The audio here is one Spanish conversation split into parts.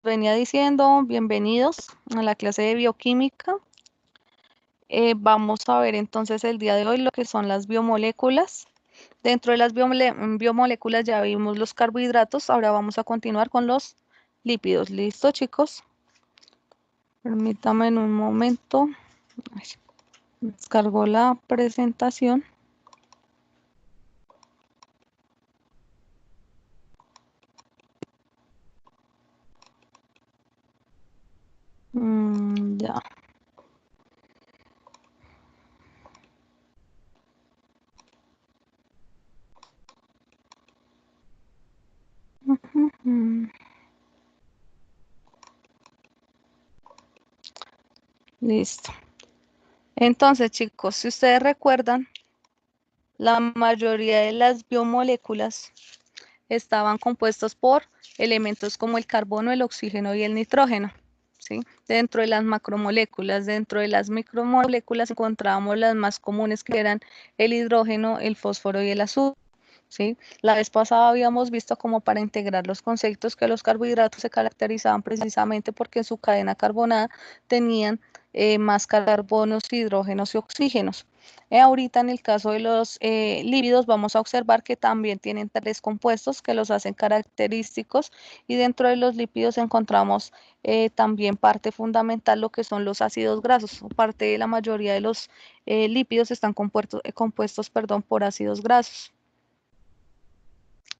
venía diciendo, bienvenidos a la clase de bioquímica. Vamos a ver entonces el día de hoy lo que son las biomoléculas. Dentro de las biomoléculas ya vimos los carbohidratos, ahora vamos a continuar con los lípidos. ¿Listo, chicos? Permítame en un momento. Ay, descargo la presentación. Ya. Listo. Entonces, chicos, si ustedes recuerdan, la mayoría de las biomoléculas estaban compuestos por elementos como el carbono, el oxígeno y el nitrógeno, ¿sí? Dentro de las macromoléculas, dentro de las micromoléculas encontrábamos las más comunes que eran el hidrógeno, el fósforo y el azufre. ¿Sí? La vez pasada habíamos visto como para integrar los conceptos que los carbohidratos se caracterizaban precisamente porque en su cadena carbonada tenían más carbonos, hidrógenos y oxígenos. Ahorita en el caso de los lípidos vamos a observar que también tienen tres compuestos que los hacen característicos y dentro de los lípidos encontramos también parte fundamental lo que son los ácidos grasos. Parte de la mayoría de los lípidos están compuestos por ácidos grasos.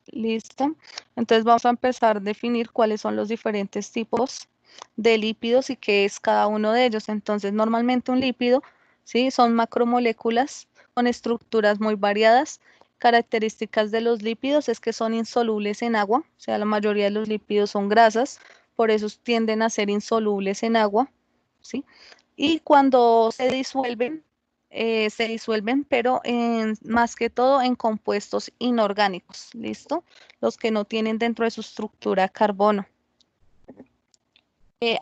Listo. Entonces vamos a empezar a definir cuáles son los diferentes tipos de lípidos y qué es cada uno de ellos. Entonces, normalmente un lípido, ¿sí? Son macromoléculas con estructuras muy variadas. Características de los lípidos es que son insolubles en agua, o sea, la mayoría de los lípidos son grasas, por eso tienden a ser insolubles en agua, ¿sí? Y cuando se disuelven, pero más que todo en compuestos inorgánicos, ¿listo? Los que no tienen dentro de su estructura carbono.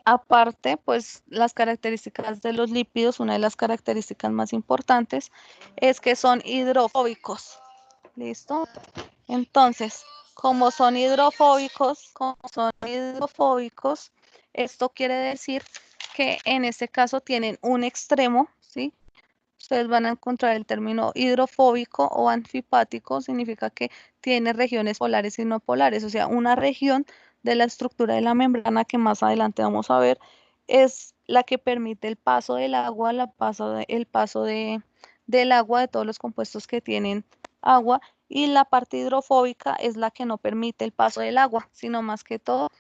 Aparte, pues las características de los lípidos, una de las características más importantes es que son hidrofóbicos, ¿listo? Entonces, como son hidrofóbicos, esto quiere decir que en este caso tienen un extremo, ¿sí? Ustedes van a encontrar el término hidrofóbico o anfipático, significa que tiene regiones polares y no polares, o sea, una región de la estructura de la membrana que más adelante vamos a ver es la que permite el paso del agua, del agua, de todos los compuestos que tienen agua, y la parte hidrofóbica es la que no permite el paso del agua, sino más que todo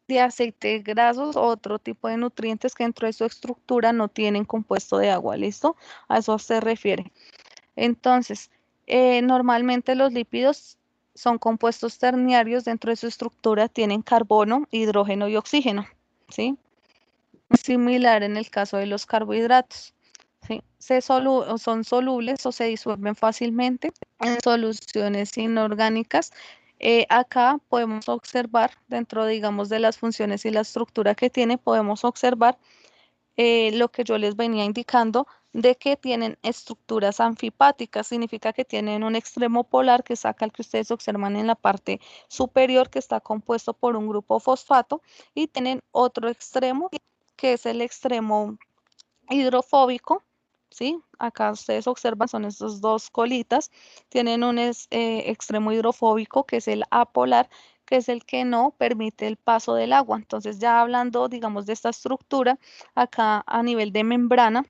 de aceites grasos o otro tipo de nutrientes que dentro de su estructura no tienen compuesto de agua, ¿listo? A eso se refiere. Entonces, normalmente los lípidos son compuestos terciarios, dentro de su estructura tienen carbono, hidrógeno y oxígeno, ¿sí? Similar en el caso de los carbohidratos, ¿sí? Son solubles o se disuelven fácilmente en soluciones inorgánicas. Acá podemos observar, dentro, digamos, de las funciones y la estructura que tiene, podemos observar lo que yo les venía indicando de que tienen estructuras anfipáticas, significa que tienen un extremo polar, que es acá el que ustedes observan en la parte superior, que está compuesto por un grupo fosfato, y tienen otro extremo, que es el extremo hidrofóbico, ¿sí? Acá ustedes observan, son estos dos colitas, tienen un extremo hidrofóbico que es el apolar, que es el que no permite el paso del agua. Entonces, ya hablando, digamos, de esta estructura, acá a nivel de membrana,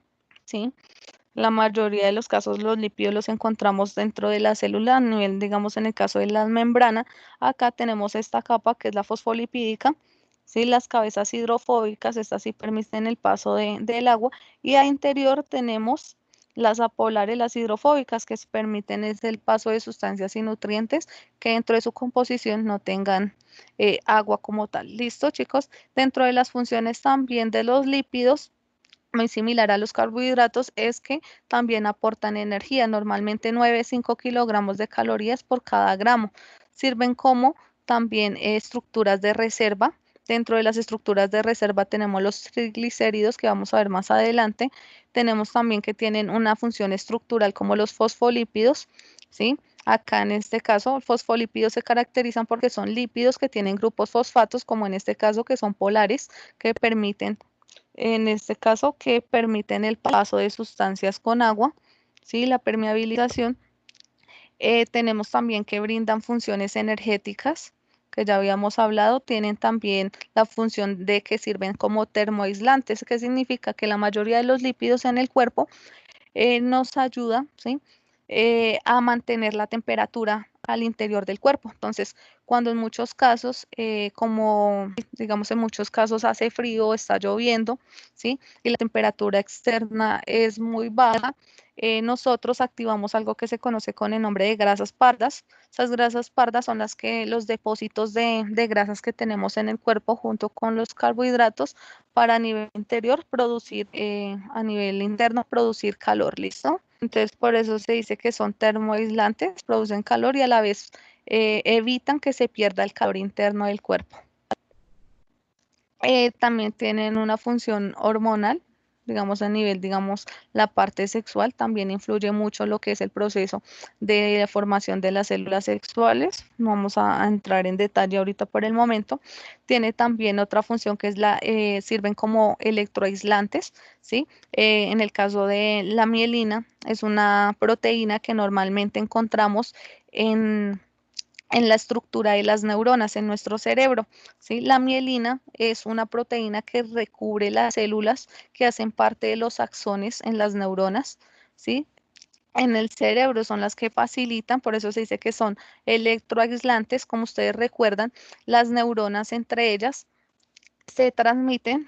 ¿sí? La mayoría de los casos los lípidos los encontramos dentro de la célula, a nivel, digamos, en el caso de la membrana, acá tenemos esta capa que es la fosfolipídica, ¿sí? Las cabezas hidrofóbicas, estas sí permiten el paso del agua, y al interior tenemos las apolares, las hidrofóbicas, que permiten es el paso de sustancias y nutrientes que dentro de su composición no tengan agua como tal. ¿Listo, chicos? Dentro de las funciones también de los lípidos, muy similar a los carbohidratos, es que también aportan energía, normalmente 9,5 kilogramos de calorías por cada gramo. Sirven como también estructuras de reserva. Dentro de las estructuras de reserva tenemos los triglicéridos, que vamos a ver más adelante. Tenemos también que tienen una función estructural como los fosfolípidos, ¿sí? Acá en este caso, fosfolípidos se caracterizan porque son lípidos que tienen grupos fosfatos, como en este caso que son polares, que permiten, en este caso, que permiten el paso de sustancias con agua, ¿sí? La permeabilización. Tenemos también que brindan funciones energéticas, que ya habíamos hablado, tienen también la función de que sirven como termoaislantes, que significa que la mayoría de los lípidos en el cuerpo nos ayuda, ¿sí? A mantener la temperatura al interior del cuerpo. Entonces, cuando en muchos casos, como digamos en muchos casos hace frío, está lloviendo, ¿sí? Y la temperatura externa es muy baja, nosotros activamos algo que se conoce con el nombre de grasas pardas. Esas grasas pardas son las que los depósitos de grasas que tenemos en el cuerpo junto con los carbohidratos para a nivel interior producir, a nivel interno producir calor, ¿listo? Entonces por eso se dice que son termoaislantes, producen calor y a la vez evitan que se pierda el calor interno del cuerpo. También tienen una función hormonal, digamos a nivel, digamos, la parte sexual también influye mucho lo que es el proceso de la formación de las células sexuales. No vamos a entrar en detalle ahorita por el momento. Tiene también otra función que es sirven como electroaislantes, ¿sí? En el caso de la mielina, es una proteína que normalmente encontramos en la estructura de las neuronas en nuestro cerebro, ¿sí? La mielina es una proteína que recubre las células que hacen parte de los axones en las neuronas, ¿sí? En el cerebro son las que facilitan, por eso se dice que son electroaislantes, como ustedes recuerdan, las neuronas entre ellas se transmiten,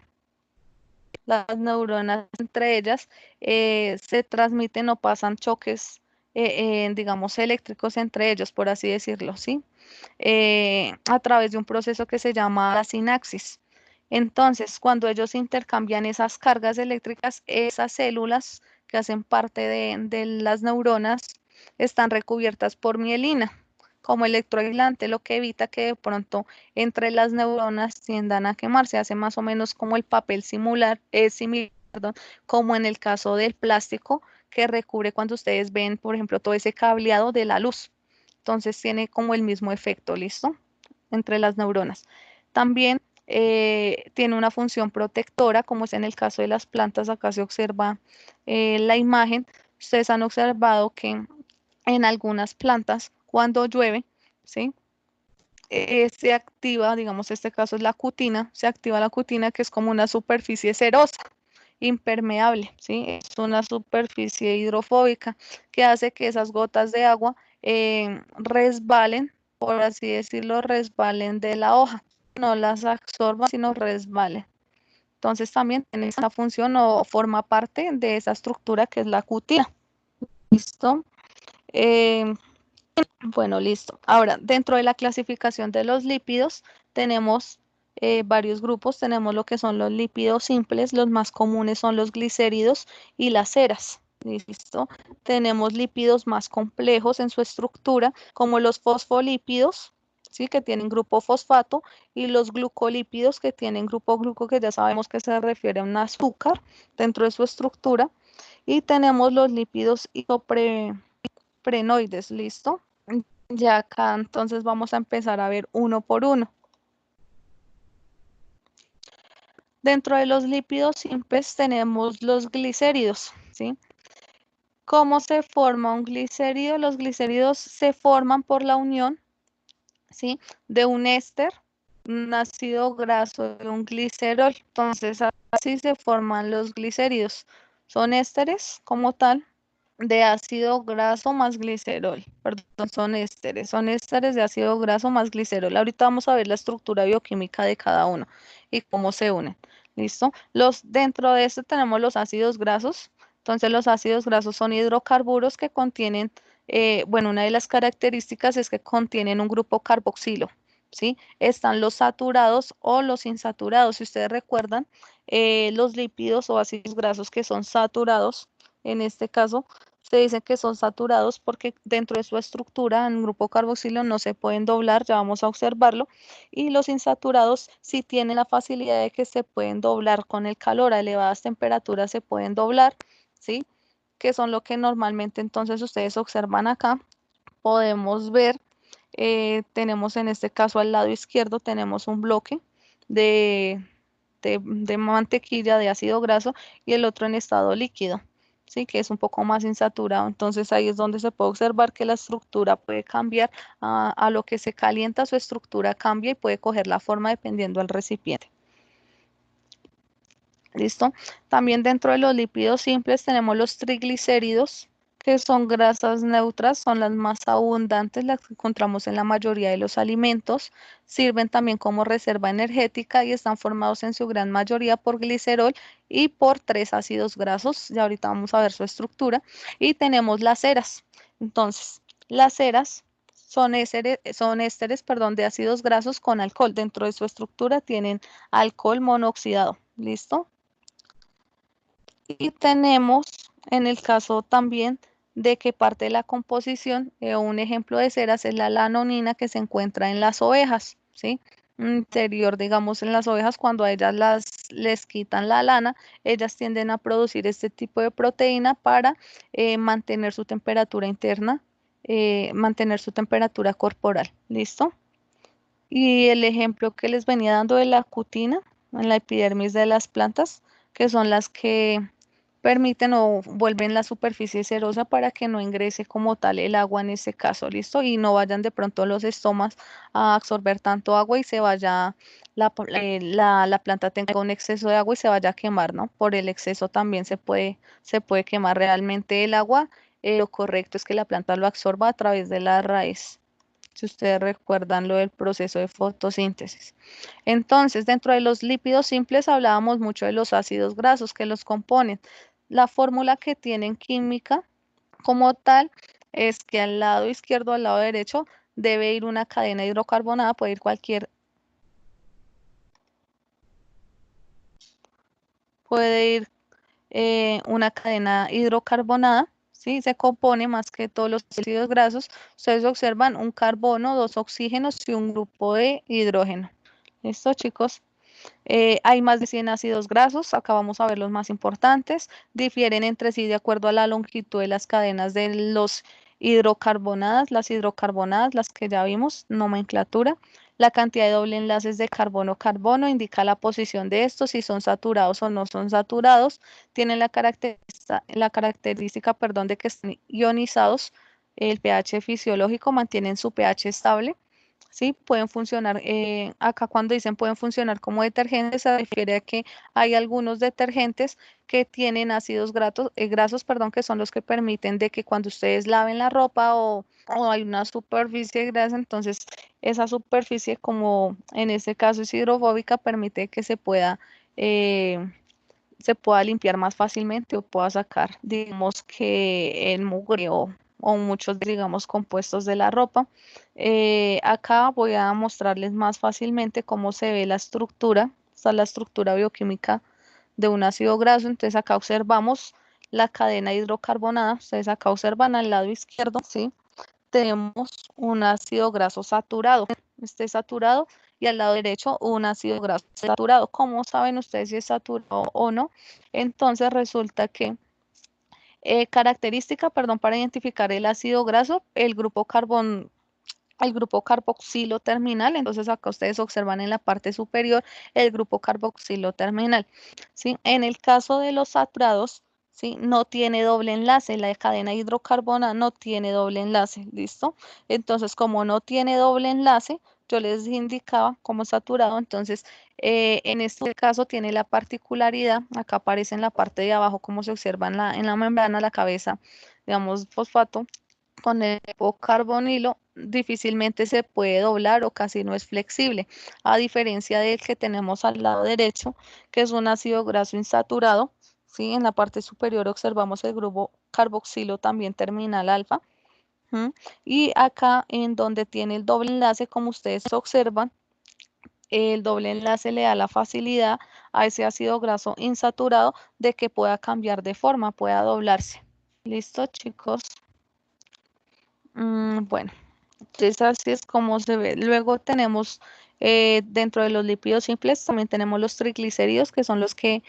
las neuronas entre ellas se transmiten o pasan choques, digamos, eléctricos entre ellos, por así decirlo, ¿sí? A través de un proceso que se llama la sinapsis. Entonces, cuando ellos intercambian esas cargas eléctricas, esas células que hacen parte de las neuronas están recubiertas por mielina como electroaislante, lo que evita que de pronto entre las neuronas tiendan a quemarse. Hace más o menos como el papel similar, perdón, como en el caso del plástico que recubre cuando ustedes ven, por ejemplo, todo ese cableado de la luz. Entonces tiene como el mismo efecto, ¿listo? Entre las neuronas. También tiene una función protectora, como es en el caso de las plantas. Acá se observa la imagen. Ustedes han observado que en algunas plantas, cuando llueve, ¿sí? Se activa, digamos, este caso es la cutina, se activa la cutina que es como una superficie cerosa, impermeable, ¿sí? Es una superficie hidrofóbica que hace que esas gotas de agua resbalen, por así decirlo, resbalen de la hoja, no las absorban, sino resbalen. Entonces también tiene esa función o forma parte de esa estructura que es la cutina. ¿Listo? Eh, bueno, listo. Ahora, dentro de la clasificación de los lípidos, tenemos varios grupos. Tenemos lo que son los lípidos simples, los más comunes son los glicéridos y las ceras. ¿Listo? Tenemos lípidos más complejos en su estructura, como los fosfolípidos, ¿sí? Que tienen grupo fosfato, y los glucolípidos, que tienen grupo gluco, que ya sabemos que se refiere a un azúcar dentro de su estructura. Y tenemos los lípidos isoprenoides, ¿listo? Ya acá entonces vamos a empezar a ver uno por uno. Dentro de los lípidos simples tenemos los glicéridos, ¿sí? ¿Cómo se forma un glicérido? Los glicéridos se forman por la unión, ¿sí? De un éster, un ácido graso y un glicerol. Entonces así se forman los glicéridos. Son ésteres como tal de ácido graso más glicerol. Perdón, son ésteres de ácido graso más glicerol. Ahorita vamos a ver la estructura bioquímica de cada uno y cómo se unen. ¿Listo? Dentro de esto tenemos los ácidos grasos. Entonces los ácidos grasos son hidrocarburos que contienen, bueno, una de las características es que contienen un grupo carboxilo. ¿Sí? Están los saturados o los insaturados. Si ustedes recuerdan, los lípidos o ácidos grasos que son saturados, en este caso, se dice que son saturados porque dentro de su estructura en grupo carboxilo no se pueden doblar, ya vamos a observarlo, y los insaturados sí tienen la facilidad de que se pueden doblar con el calor, a elevadas temperaturas se pueden doblar, ¿sí? Que son lo que normalmente entonces ustedes observan acá, podemos ver, tenemos en este caso al lado izquierdo, tenemos un bloque de mantequilla de ácido graso y el otro en estado líquido, ¿sí? Que es un poco más insaturado. Entonces ahí es donde se puede observar que la estructura puede cambiar a lo que se calienta, su estructura cambia y puede coger la forma dependiendo del recipiente. ¿Listo? También dentro de los lípidos simples tenemos los triglicéridos, que son grasas neutras, son las más abundantes, las que encontramos en la mayoría de los alimentos. Sirven también como reserva energética y están formados en su gran mayoría por glicerol y por 3 ácidos grasos. Ya ahorita vamos a ver su estructura. Y tenemos las ceras. Entonces, las ceras son ésteres, perdón, de ácidos grasos con alcohol. Dentro de su estructura tienen alcohol monooxidado. ¿Listo? Y tenemos en el caso también de que parte de la composición, un ejemplo de ceras es la lanolina que se encuentra en las ovejas, ¿sí? Interior, digamos, en las ovejas, cuando a ellas les quitan la lana, ellas tienden a producir este tipo de proteína para mantener su temperatura interna, mantener su temperatura corporal, ¿listo? Y el ejemplo que les venía dando de la cutina en la epidermis de las plantas, que son las que permiten o vuelven la superficie cerosa para que no ingrese como tal el agua en ese caso, ¿listo? Y no vayan de pronto los estomas a absorber tanto agua y se vaya, la planta tenga un exceso de agua y se vaya a quemar, ¿no? Por el exceso también se puede quemar realmente el agua. Lo correcto es que la planta lo absorba a través de la raíz, si ustedes recuerdan lo del proceso de fotosíntesis. Entonces, dentro de los lípidos simples hablábamos mucho de los ácidos grasos que los componen. La fórmula que tienen química como tal es que al lado izquierdo, al lado derecho, debe ir una cadena hidrocarbonada, puede ir una cadena hidrocarbonada, ¿sí? Se compone más que todos los ácidos grasos. Ustedes observan un carbono, 2 oxígenos y un grupo de hidrógeno. ¿Listo, chicos? Hay más de 100 ácidos grasos, acá vamos a ver los más importantes, difieren entre sí de acuerdo a la longitud de las cadenas de los hidrocarbonadas, las que ya vimos, nomenclatura. La cantidad de doble enlaces de carbono-carbono indica la posición de estos, si son saturados o no son saturados. Tienen la característica, perdón, de que están ionizados. El pH fisiológico mantienen su pH estable. Sí, pueden funcionar, acá cuando dicen pueden funcionar como detergentes, se refiere a que hay algunos detergentes que tienen ácidos grasos, perdón, que son los que permiten de que cuando ustedes laven la ropa o hay una superficie grasa, entonces esa superficie, como en este caso es hidrofóbica, permite que eh, se pueda limpiar más fácilmente o pueda sacar, digamos que el mugre o muchos, digamos, compuestos de la ropa. Acá voy a mostrarles más fácilmente cómo se ve la estructura, está la estructura bioquímica de un ácido graso. Entonces acá observamos la cadena hidrocarbonada, ustedes acá observan al lado izquierdo, ¿sí? Tenemos un ácido graso saturado, este saturado, y al lado derecho un ácido graso saturado. ¿Cómo saben ustedes si es saturado o no? Entonces resulta que característica, perdón, para identificar el ácido graso, el grupo carboxilo terminal. Entonces acá ustedes observan en la parte superior el grupo carboxilo terminal, ¿sí? En el caso de los saturados, ¿sí? No tiene doble enlace, la cadena hidrocarbona no tiene doble enlace, ¿listo? Entonces, como no tiene doble enlace, yo les indicaba como saturado. Entonces, en este caso tiene la particularidad, acá aparece en la parte de abajo, como se observa en la membrana, la cabeza, digamos, fosfato, con el grupo carbonilo difícilmente se puede doblar o casi no es flexible, a diferencia del que tenemos al lado derecho, que es un ácido graso insaturado, ¿sí? En la parte superior observamos el grupo carboxilo también terminal alfa. Y acá en donde tiene el doble enlace, como ustedes observan, el doble enlace le da la facilidad a ese ácido graso insaturado de que pueda cambiar de forma, pueda doblarse. ¿Listo, chicos? Bueno, Entonces así es como se ve. Luego tenemos dentro de los lípidos simples, también tenemos los triglicéridos, que son los que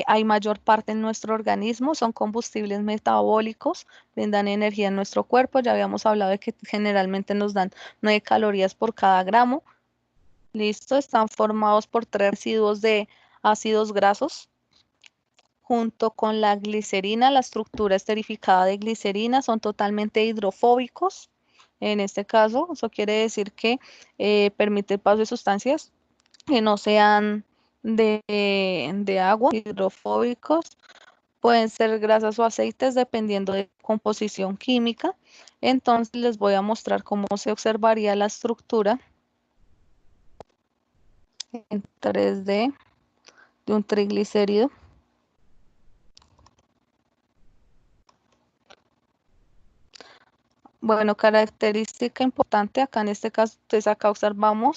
hay mayor parte en nuestro organismo, son combustibles metabólicos, brindan energía en nuestro cuerpo. Ya habíamos hablado de que generalmente nos dan 9 calorías por cada gramo. Listo, están formados por 3 residuos de ácidos grasos. Junto con la glicerina, la estructura esterificada de glicerina son totalmente hidrofóbicos. En este caso, eso quiere decir que permite el paso de sustancias que no sean de agua, hidrofóbicos. Pueden ser grasas o aceites dependiendo de composición química. Entonces les voy a mostrar cómo se observaría la estructura en 3D de un triglicérido. Bueno, característica importante acá en este caso, entonces acá observamos,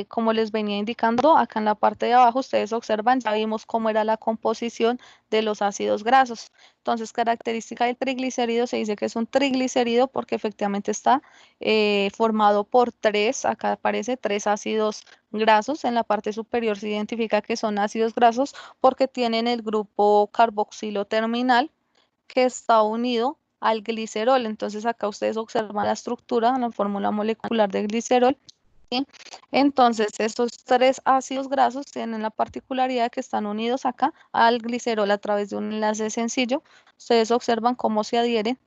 como les venía indicando, acá en la parte de abajo ustedes observan, ya vimos cómo era la composición de los ácidos grasos. Entonces, característica del triglicérido, se dice que es un triglicérido porque efectivamente está formado por 3, acá aparece 3 ácidos grasos. En la parte superior se identifica que son ácidos grasos porque tienen el grupo carboxilo terminal que está unido al glicerol. Entonces acá ustedes observan la estructura, la fórmula molecular de glicerol. ¿Sí? Entonces estos 3 ácidos grasos tienen la particularidad que están unidos acá al glicerol a través de un enlace sencillo. Ustedes observan cómo se adhiere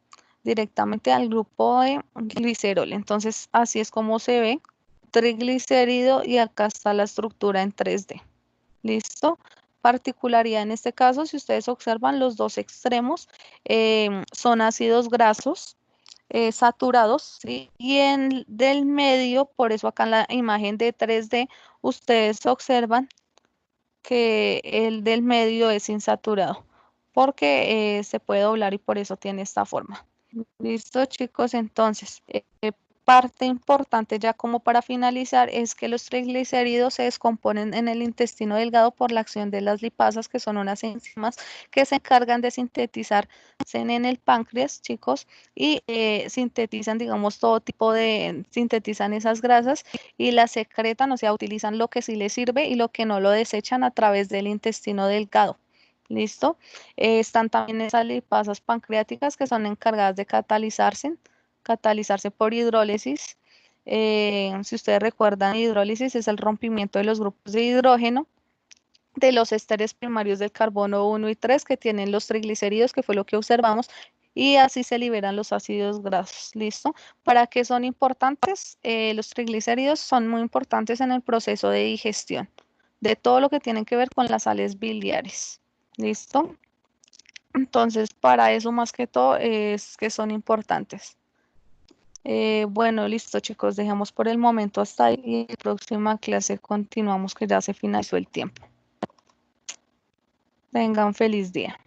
directamente al grupo de glicerol. Entonces así es como se ve triglicérido y acá está la estructura en 3D. ¿Listo? Particularidad en este caso, si ustedes observan los dos extremos, son ácidos grasos saturados, ¿sí? Y en del medio, por eso acá en la imagen de 3D, ustedes observan que el del medio es insaturado, porque se puede doblar y por eso tiene esta forma. Listo, chicos, entonces, parte importante ya como para finalizar es que los triglicéridos se descomponen en el intestino delgado por la acción de las lipasas, que son unas enzimas que se encargan de sintetizarse en el páncreas, chicos, y sintetizan, digamos, todo tipo de, sintetizan esas grasas y las secretan, o sea, utilizan lo que sí les sirve y lo que no lo desechan a través del intestino delgado. ¿Listo? Están también esas lipasas pancreáticas que son encargadas de catalizarse por hidrólisis. Si ustedes recuerdan, hidrólisis es el rompimiento de los grupos de hidrógeno de los esteres primarios del carbono 1 y 3 que tienen los triglicéridos, que fue lo que observamos, y así se liberan los ácidos grasos. ¿Listo? ¿Para qué son importantes? Los triglicéridos son muy importantes en el proceso de digestión de todo lo que tiene que ver con las sales biliares. ¿Listo? Entonces, para eso más que todo es que son importantes. Bueno, listo, chicos, dejamos por el momento hasta ahí y en la próxima clase continuamos que ya se finalizó el tiempo. Tengan feliz día.